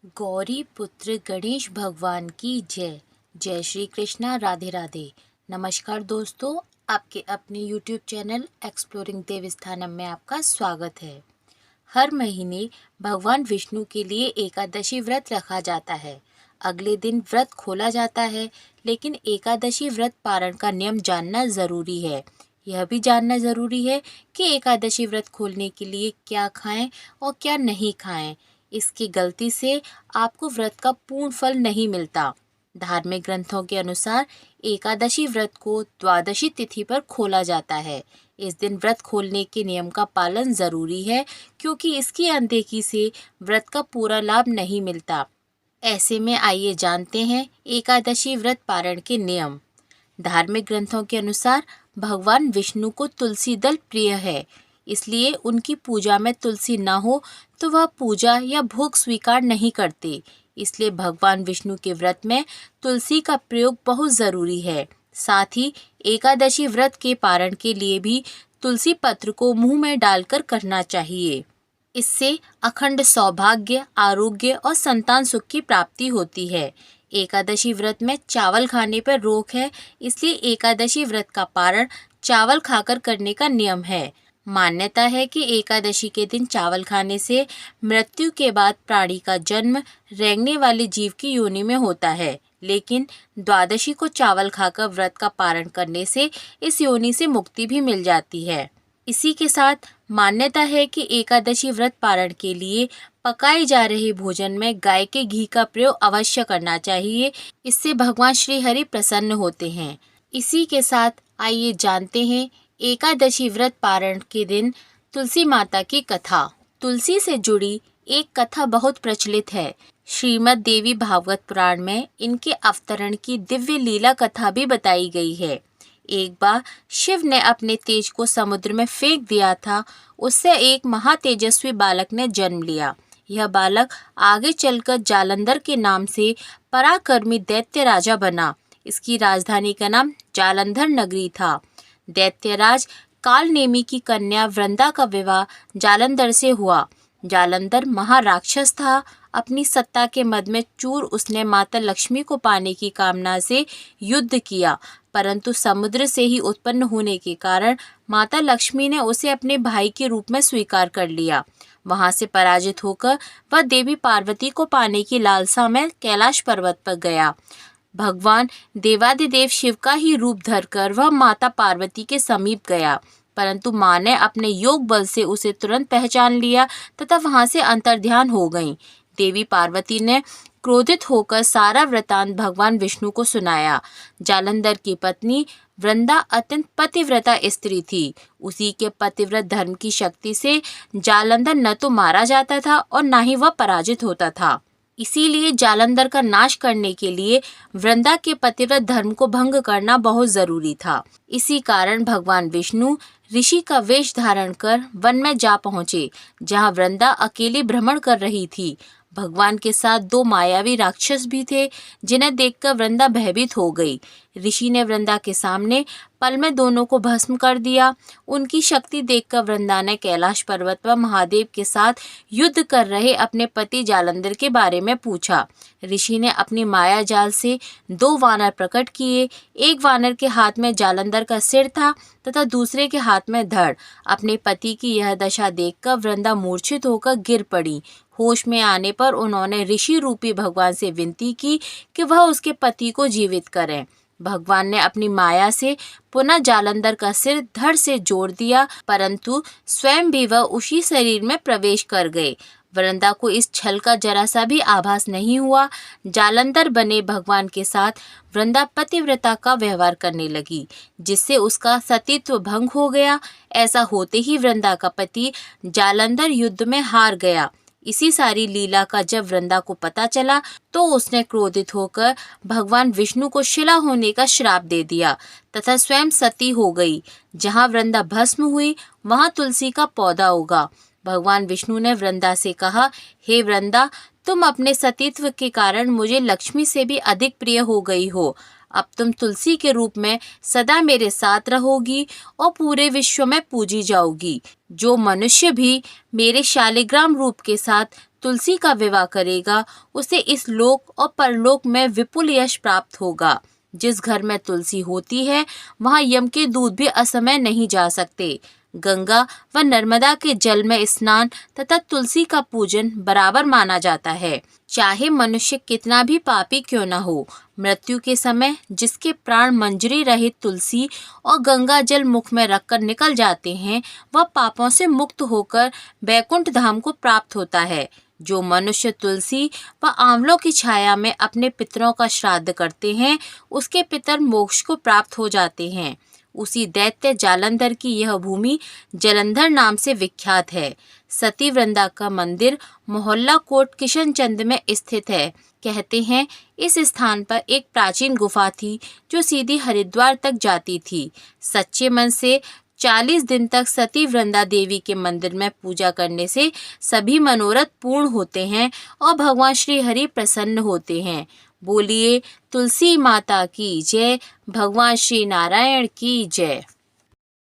गौरी पुत्र गणेश भगवान की जय। जय श्री कृष्णा, राधे राधे। नमस्कार दोस्तों, आपके अपने YouTube चैनल एक्सप्लोरिंग देवस्थानम में आपका स्वागत है। हर महीने भगवान विष्णु के लिए एकादशी व्रत रखा जाता है। अगले दिन व्रत खोला जाता है, लेकिन एकादशी व्रत पारण का नियम जानना ज़रूरी है। यह भी जानना ज़रूरी है कि एकादशी व्रत खोलने के लिए क्या खाएं और क्या नहीं खाएं। इसकी गलती से आपको व्रत का पूर्ण फल नहीं मिलता। धार्मिक ग्रंथों के अनुसार एकादशी व्रत को द्वादशी तिथि पर खोला जाता है। इस दिन व्रत खोलने के नियम का पालन जरूरी है, क्योंकि इसकी अनदेखी से व्रत का पूरा लाभ नहीं मिलता। ऐसे में आइए जानते हैं एकादशी व्रत पारण के नियम। धार्मिक ग्रंथों के अनुसार भगवान विष्णु को तुलसी दल प्रिय है, इसलिए उनकी पूजा में तुलसी न हो तो वह पूजा या भोग स्वीकार नहीं करते। इसलिए भगवान विष्णु के व्रत में तुलसी का प्रयोग बहुत ज़रूरी है। साथ ही एकादशी व्रत के पारण के लिए भी तुलसी पत्र को मुंह में डालकर करना चाहिए। इससे अखंड सौभाग्य, आरोग्य और संतान सुख की प्राप्ति होती है। एकादशी व्रत में चावल खाने पर रोक है, इसलिए एकादशी व्रत का पारण चावल खाकर करने का नियम है। मान्यता है कि एकादशी के दिन चावल खाने से मृत्यु के बाद प्राणी का जन्म रेंगने वाले जीव की योनि में होता है, लेकिन द्वादशी को चावल खाकर व्रत का पारण करने से इस योनि से मुक्ति भी मिल जाती है। इसी के साथ मान्यता है कि एकादशी व्रत पारण के लिए पकाए जा रहे भोजन में गाय के घी का प्रयोग अवश्य करना चाहिए। इससे भगवान श्री हरि प्रसन्न होते हैं। इसी के साथ आइए जानते हैं एकादशी व्रत पारण के दिन तुलसी माता की कथा। तुलसी से जुड़ी एक कथा बहुत प्रचलित है। श्रीमद् देवी भागवत पुराण में इनके अवतरण की दिव्य लीला कथा भी बताई गई है। एक बार शिव ने अपने तेज को समुद्र में फेंक दिया था। उससे एक महातेजस्वी बालक ने जन्म लिया। यह बालक आगे चलकर जालंधर के नाम से पराक्रमी दैत्य राजा बना। इसकी राजधानी का नाम जालंधर नगरी था। दैत्यराज कालनेमी की कन्या वृंदा का विवाह जालंधर से हुआ। जालंधर महाराक्षस था। अपनी सत्ता के मद में चूर उसने माता लक्ष्मी को पाने की कामना से युद्ध किया, परंतु समुद्र से ही उत्पन्न होने के कारण माता लक्ष्मी ने उसे अपने भाई के रूप में स्वीकार कर लिया। वहां से पराजित होकर वह देवी पार्वती को पाने की लालसा में कैलाश पर्वत पर गया। भगवान देवादिदेव शिव का ही रूप धरकर वह माता पार्वती के समीप गया, परंतु माँ ने अपने योग बल से उसे तुरंत पहचान लिया तथा वहां से अंतर्ध्यान हो गईं। देवी पार्वती ने क्रोधित होकर सारा वृतांत भगवान विष्णु को सुनाया। जालंधर की पत्नी वृंदा अत्यंत पतिव्रता स्त्री थी। उसी के पतिव्रत धर्म की शक्ति से जालंधर न तो मारा जाता था और न ही वह पराजित होता था। इसीलिए जालंधर का नाश करने के लिए वृंदा के पतिव्रत धर्म को भंग करना बहुत जरूरी था। इसी कारण भगवान विष्णु ऋषि का वेश धारण कर वन में जा पहुँचे, जहाँ वृंदा अकेली भ्रमण कर रही थी। भगवान के साथ दो मायावी राक्षस भी थे, जिन्हें देखकर वृंदा भयभीत हो गई। ऋषि ने वृंदा के सामने पल में दोनों को भस्म कर दिया। उनकी शक्ति देखकर वृंदा ने कैलाश पर्वत पर महादेव के साथ युद्ध कर रहे अपने पति जालंधर के बारे में पूछा। ऋषि ने अपनी माया जाल से दो वानर प्रकट किए। एक वानर के हाथ में जालंधर का सिर था तथा दूसरे के हाथ में धड़। अपने पति की यह दशा देखकर वृंदा मूर्छित होकर गिर पड़ी। होश में आने पर उन्होंने ऋषि रूपी भगवान से विनती की कि वह उसके पति को जीवित करें। भगवान ने अपनी माया से पुनः जालंधर का सिर धड़ से जोड़ दिया, परंतु स्वयं भी वह उसी शरीर में प्रवेश कर गए। वृंदा को इस छल का जरा सा भी आभास नहीं हुआ। जालंधर बने भगवान के साथ वृंदा पतिव्रता का व्यवहार करने लगी, जिससे उसका सतीत्व भंग हो गया। ऐसा होते ही वृंदा का पति जालंधर युद्ध में हार गया। इसी सारी लीला का जब वृंदा को पता चला तो उसने क्रोधित होकर भगवान विष्णु को शिला होने का श्राप दे दिया तथा स्वयं सती हो गई। जहाँ वृंदा भस्म हुई वहाँ तुलसी का पौधा उगा। भगवान विष्णु ने वृंदा से कहा, हे वृंदा, तुम अपने सतीत्व के कारण मुझे लक्ष्मी से भी अधिक प्रिय हो गई हो। अब तुम तुलसी के रूप में सदा मेरे साथ रहोगी और पूरे विश्व में पूजी जाओगी। जो मनुष्य भी मेरे शालिग्राम रूप के साथ तुलसी का विवाह करेगा उसे इस लोक और परलोक में विपुल यश प्राप्त होगा। जिस घर में तुलसी होती है वहाँ यम के दूत भी असमय नहीं जा सकते। गंगा व नर्मदा के जल में स्नान तथा तुलसी का पूजन बराबर माना जाता है। चाहे मनुष्य कितना भी पापी क्यों न हो, मृत्यु के समय जिसके प्राण मंजरी रहित तुलसी और गंगा जल मुख में रखकर निकल जाते हैं, वह पापों से मुक्त होकर बैकुंठ धाम को प्राप्त होता है। जो मनुष्य तुलसी व आंवलों की छाया में अपने पितरों का श्राद्ध करते हैं, उसके पितर मोक्ष को प्राप्त हो जाते हैं। उसी दैत्य जालंधर की यह भूमि जलंधर नाम से विख्यात है। सती वृंदा का मंदिर मोहल्ला कोट किशनचंद में स्थित है। कहते हैं इस स्थान पर एक प्राचीन गुफा थी जो सीधी हरिद्वार तक जाती थी। सच्चे मन से 40 दिन तक सती वृंदा देवी के मंदिर में पूजा करने से सभी मनोरथ पूर्ण होते हैं और भगवान श्री हरि प्रसन्न होते हैं। बोलिए तुलसी माता की जय, भगवान श्री नारायण की जय।